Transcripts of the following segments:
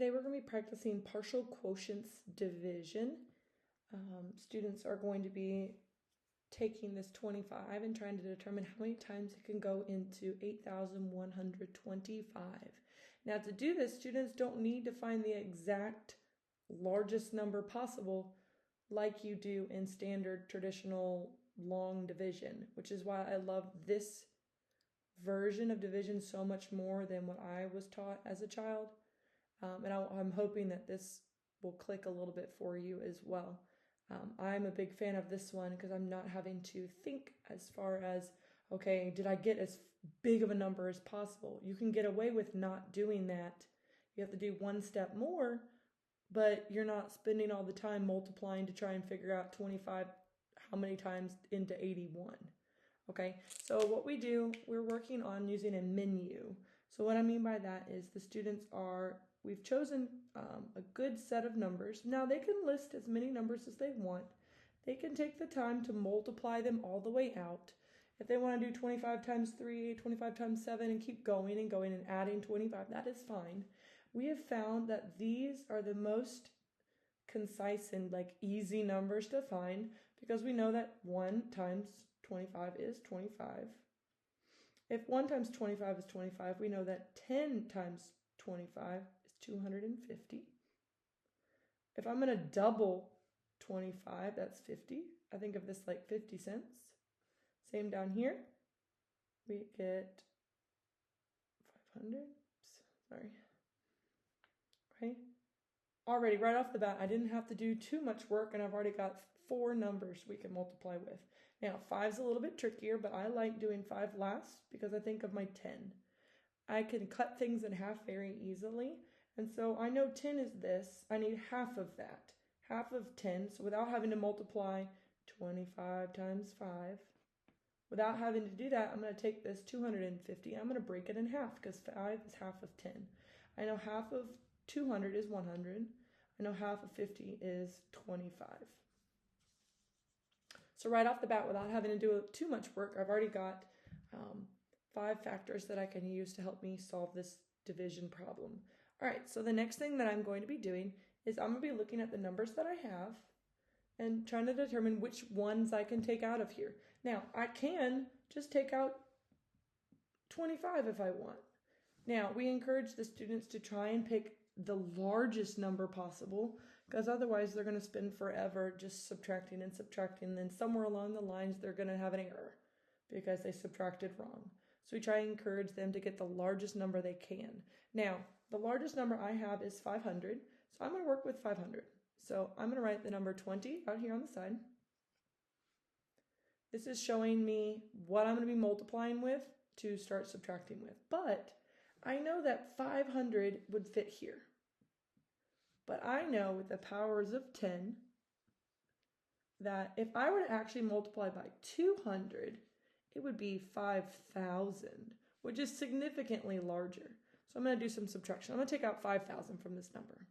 Today we're going to be practicing partial quotients division. Students are going to be taking this 25 and trying to determine how many times it can go into 8,125. Now to do this, students don't need to find the exact largest number possible like you do in standard traditional long division, which is why I love this version of division so much more than what I was taught as a child. And I'm hoping that this will click a little bit for you as well. I'm a big fan of this one because I'm not having to think as far as, okay, did I get as big of a number as possible? You can get away with not doing that. You have to do one step more, but you're not spending all the time multiplying to try and figure out 25 how many times into 81. Okay, so what we do, we're working on using a menu. So what I mean by that is we've chosen a good set of numbers. Now they can list as many numbers as they want. They can take the time to multiply them all the way out. If they want to do 25 times 3, 25 times 7, and keep going and adding 25, that is fine. We have found that these are the most concise and easy numbers to find because we know that 1 times 25 is 25. If 1 times 25 is 25, we know that 10 times 25 is 250. If I'm going to double 25, that's 50. I think of this like 50 cents. Same down here. We get 500. Oops, sorry. Right? Already, right off the bat, I didn't have to do too much work, and I've already got 4 numbers we can multiply with. Now, 5's a little bit trickier, but I like doing 5 last because I think of my 10. I can cut things in half very easily, and so I know 10 is this. I need half of that, half of 10, so without having to multiply 25 times 5, without having to do that, I'm going to take this 250, I'm going to break it in half because 5 is half of 10. I know half of 200 is 100. I know half of 50 is 25. So right off the bat, without having to do too much work, I've already got 5 factors that I can use to help me solve this division problem. All right, so the next thing that I'm going to be doing is I'm going to be looking at the numbers that I have and trying to determine which ones I can take out of here. Now, I can just take out 25 if I want. Now, we encourage the students to try and pick the largest number possible because otherwise they're going to spend forever just subtracting and subtracting, and then somewhere along the lines they're going to have an error because they subtracted wrong. So we try and encourage them to get the largest number they can. Now, the largest number I have is 500, so I'm going to work with 500. So I'm going to write the number 20 out here on the side. This is showing me what I'm going to be multiplying with to start subtracting with, but I know that 500 would fit here. But I know with the powers of 10 that if I were to actually multiply by 200, it would be 5,000, which is significantly larger. So I'm going to do some subtraction. I'm going to take out 5,000 from this number.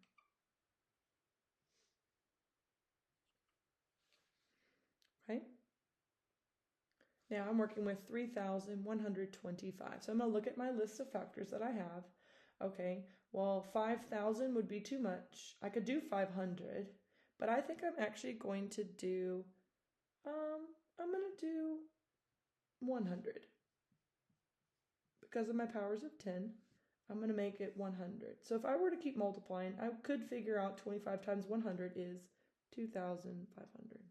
Right? Now I'm working with 3,125. So I'm going to look at my list of factors that I have. Okay, well, 5,000 would be too much. I could do 500, but I think I'm actually going to do, I'm going to do 100. Because of my powers of 10, I'm going to make it 100. So if I were to keep multiplying, I could figure out 25 times 100 is 2,500.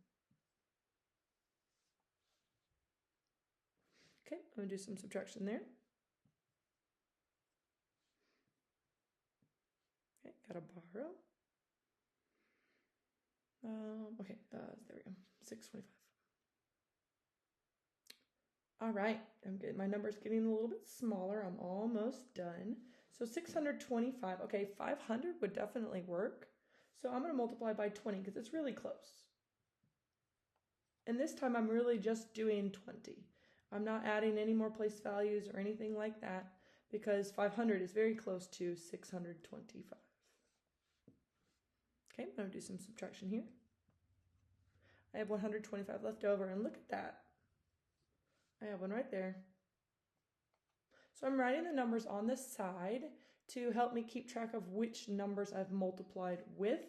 Okay, I'm going to do some subtraction there. Okay, gotta borrow. There we go, 625. All right, my number's getting a little bit smaller. I'm almost done. So 625, okay, 500 would definitely work. So I'm gonna multiply by 20 because it's really close. And this time I'm really just doing 20. I'm not adding any more place values or anything like that because 500 is very close to 625. Okay, I'm going to do some subtraction here. I have 125 left over, and look at that. I have one right there. So I'm writing the numbers on the side to help me keep track of which numbers I've multiplied with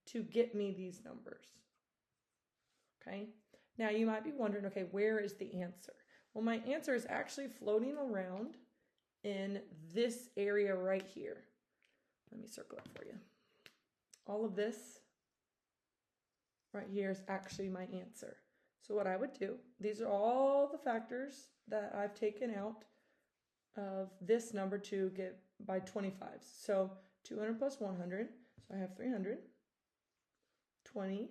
to get me these numbers. Okay, now you might be wondering, okay, where is the answer? Well, my answer is actually floating around in this area right here. Let me circle it for you. All of this right here is actually my answer. So what I would do, these are all the factors that I've taken out of this number to get by 25s. So 200 plus 100, so I have 325.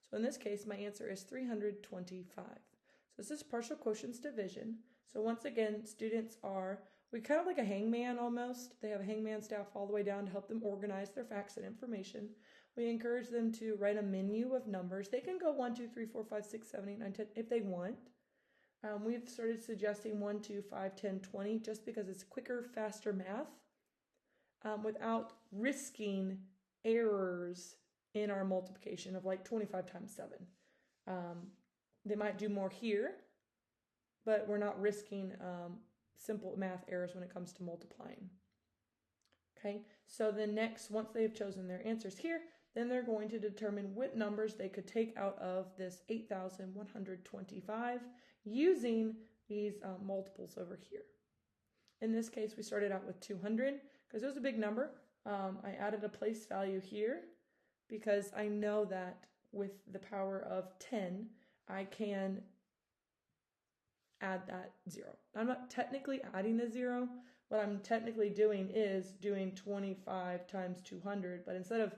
So in this case, my answer is 325. So this is partial quotients division. So once again, students are, we kind of like a hangman almost. They have a hangman staff all the way down to help them organize their facts and information. We encourage them to write a menu of numbers. They can go 1, 2, 3, 4, 5, 6, 7, 8, 9, 10 if they want. We've started suggesting 1, 2, 5, 10, 20 just because it's quicker, faster math without risking errors in our multiplication of like 25 times 7. They might do more here, but we're not risking simple math errors when it comes to multiplying. Okay, so then next, once they've chosen their answers here, then they're going to determine what numbers they could take out of this 8,125 using these multiples over here. In this case, we started out with 200 because it was a big number. I added a place value here because I know that with the power of 10, I can add that 0. I'm not technically adding a 0. What I'm technically doing is doing 25 times 200, but instead of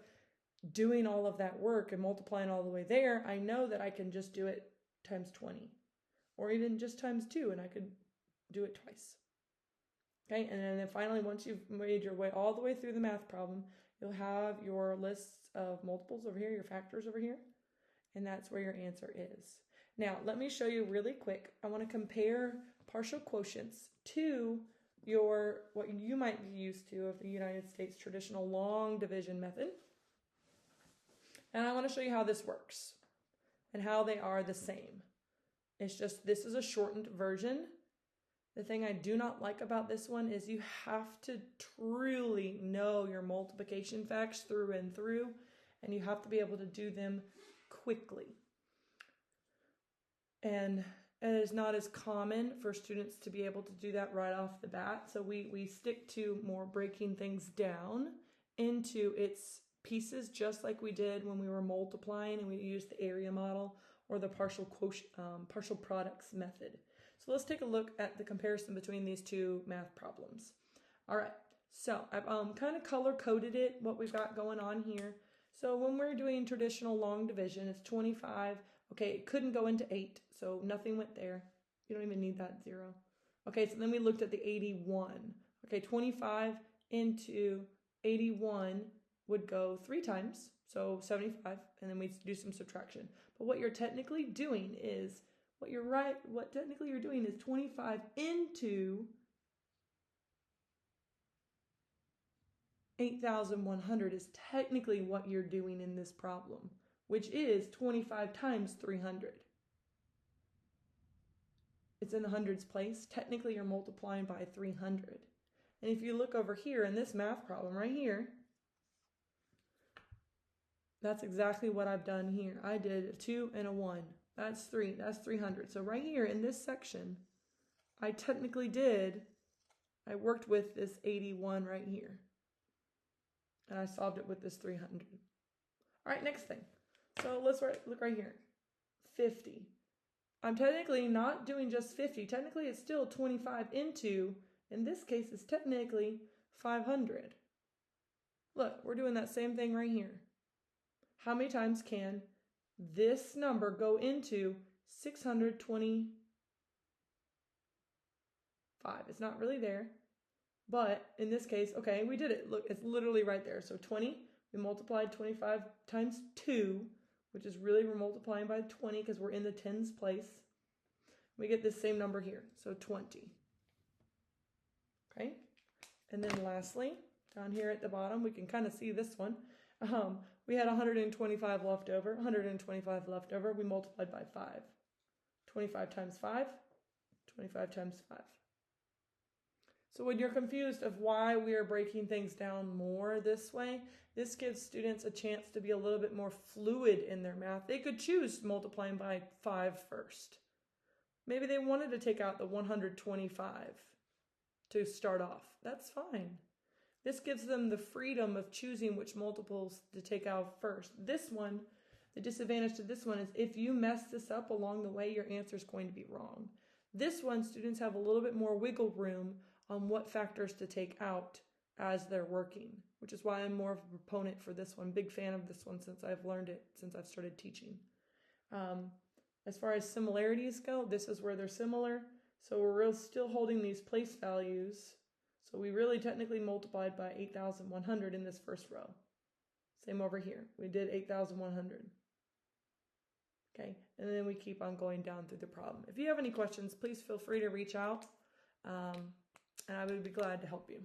doing all of that work and multiplying all the way there, I know that I can just do it times 20 or even just times 2, and I could do it twice. Okay, and then finally, once you've made your way all the way through the math problem, you'll have your lists of multiples over here, your factors over here, and that's where your answer is. Now, let me show you really quick. I want to compare partial quotients to what you might be used to of the United States traditional long division method. And I want to show you how this works and how they are the same. It's just, this is a shortened version. The thing I do not like about this one is you have to truly know your multiplication facts through and through, and you have to be able to do them quickly. And it is not as common for students to be able to do that right off the bat. So we stick to more breaking things down into its pieces, just like we did when we were multiplying and we used the area model or the partial products method. So let's take a look at the comparison between these two math problems. All right, so I've kind of color-coded it, what we've got going on here. So when we're doing traditional long division, it's 25. Okay, it couldn't go into 8, so nothing went there. You don't even need that 0. Okay, so then we looked at the 81. Okay, 25 into 81 would go 3 times, so 75, and then we do some subtraction. But what you're technically doing is, what technically you're doing is 25 into 8,100 is technically what you're doing in this problem, which is 25 times 300. It's in the hundreds place. Technically, you're multiplying by 300. And if you look over here in this math problem right here, that's exactly what I've done here. I did a 2 and a 1. That's 3. That's 300. So right here in this section, I technically I worked with this 81 right here. And I solved it with this 300. All right, next thing. So let's look right here. 50. I'm technically not doing just 50. Technically, it's still 25 into, in this case, it's technically 500. Look, we're doing that same thing right here. How many times can this number go into 625? It's not really there. But in this case, okay, we did it. Look, it's literally right there. So 20, we multiplied 25 times 2, which is really we're multiplying by 20 because we're in the tens place. We get this same number here, so 20. Okay, and then lastly, down here at the bottom, we can kind of see this one. We had 125 left over, 125 left over. We multiplied by 5. 25 times 5, 25 times 5. So when you're confused of why we are breaking things down more this way, this gives students a chance to be a little bit more fluid in their math. They could choose multiplying by 5 first. Maybe they wanted to take out the 125 to start off. That's fine. This gives them the freedom of choosing which multiples to take out first. This one, the disadvantage to this one is if you mess this up along the way, your answer is going to be wrong. This one, students have a little bit more wiggle room on what factors to take out as they're working, which is why I'm more of a proponent for this one. Big fan of this one since I've learned it, since I've started teaching. As far as similarities go, this is where they're similar. So we're still holding these place values. So we really technically multiplied by 8,100 in this first row. Same over here. We did 8,100. Okay, and then we keep on going down through the problem. If you have any questions, please feel free to reach out, and I would be glad to help you.